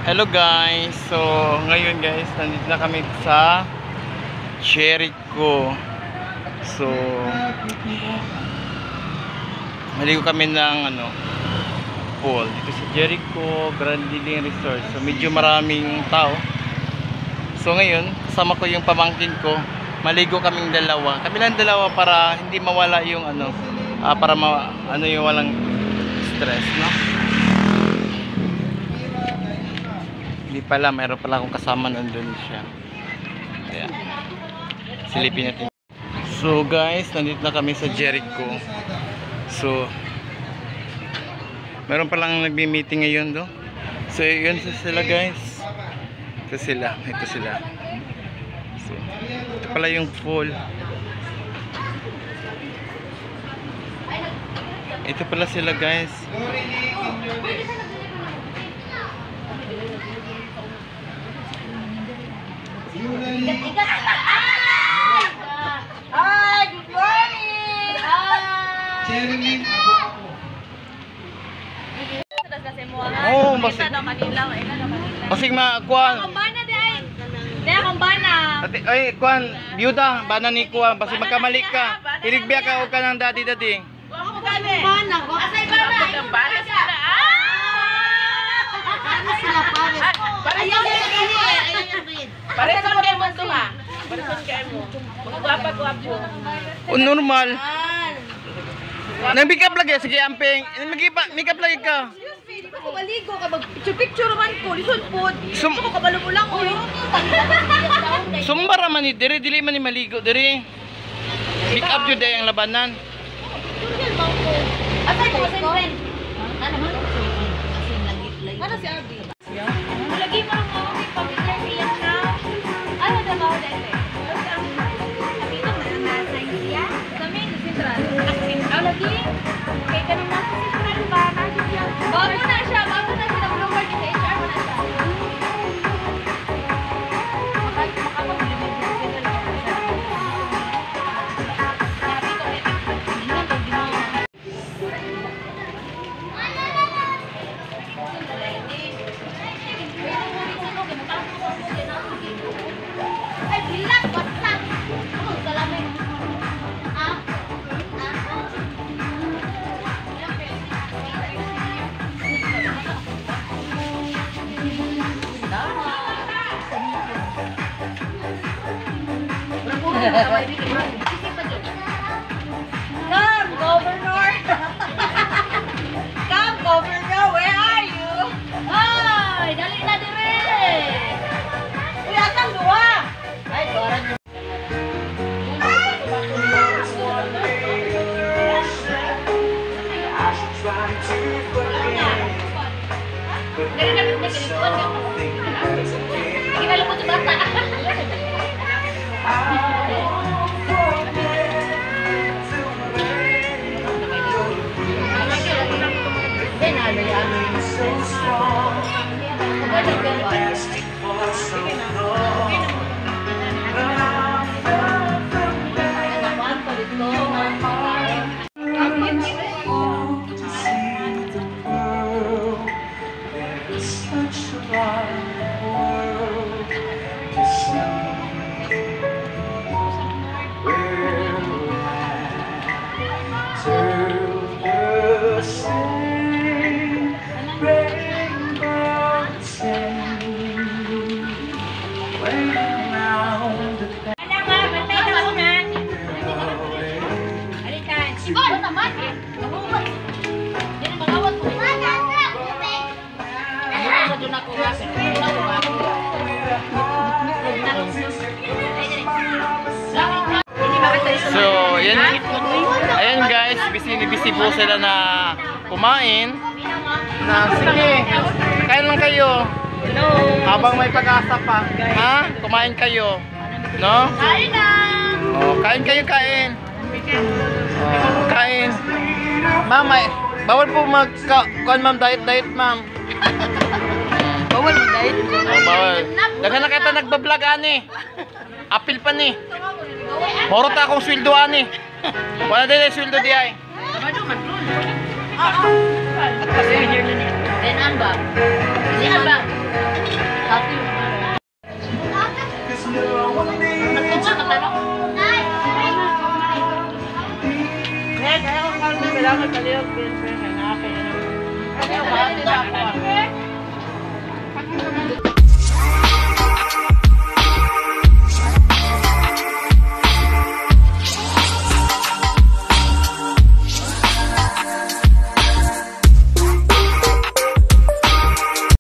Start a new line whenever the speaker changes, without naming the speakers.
Hello guys, so ngayon guys, nandito na kami sa Jericho. So maligo kami ng pool dito sa Jericho Grand Liling Resort. So medyo maraming tao. So ngayon, kasama ko yung pamangkin ko. Maligo kaming dalawa. Kami lang dalawa para hindi mawala yung para yung walang stress, no? Hindi pala, mayroon pala akong kasama nandun siya. Ayan. Silipin natin. So guys, nandito na kami sa Jericho. So mayroon palang nagbi-meeting ngayon do. So yun sila guys. Ito sila. So ito pala yung pool. Ito pala sila guys.
Hi, good morning.
Jeremy.
Oh,
basig. Basig
kuan. Kambana day. Day kambana.
Ay, kuan, byuda, bana ni kuan, basig magkamali ka. Iligbiya ka o ka ng daddy.
Ako kambana. Asay bana. Kambana sila. Ano sila pare? Pare sa kayo mo to ha. Pare sa kayo mo. Magguwapa-guwapo.
O normal. Nag-makeup lagi, sige amping. Makeup lagi ka.
Ako maligo ka mag-picture man ko. Lison po. Ako kabalo mo lang.
Sumbara man ni diri, dili man ni maligo diri. Makeup jud day ang labanan.
Asay ko sa friend. Ano man? Ano si Abby? Lagi mo lang ako may pamilya siya siya. Ano na ba dito? Sabi ko na nasa iya. Kami sa Central. Lagi. Kaya ka naman sa Central ba? Bago na siya. Nag-number sa HR mo na siya. Come, Governor! Come, Governor! Where are you? Ay, dali na dire! Uy, atang luwa! Ay, doran nyo. Dali na pinagkalikuan ka mo. Kinalapot sa bata.
So, ayan guys, busy po sila na kumain. Sige, kain lang kayo. Habang may pag-asa pa. Ha? Kumain kayo. No?
Kain na!
Oh, kain kayo, kain. Oh, kain. Ma'am, bawal po kuan ma'am, diet ma'am.
Bawal mo diet?
Oh, bawal. Daghan na kita nagbablog ani. Apil pa ni. Horot akong sweldo ani. Wala din sweldo di ay.
At kasi here na niya. Then ang ba? Hindi ang ba? Dati yung nagtunga ka tanong.
Kaya kung kami kailangan kaliyog, pero nga kayo.
Ano ba?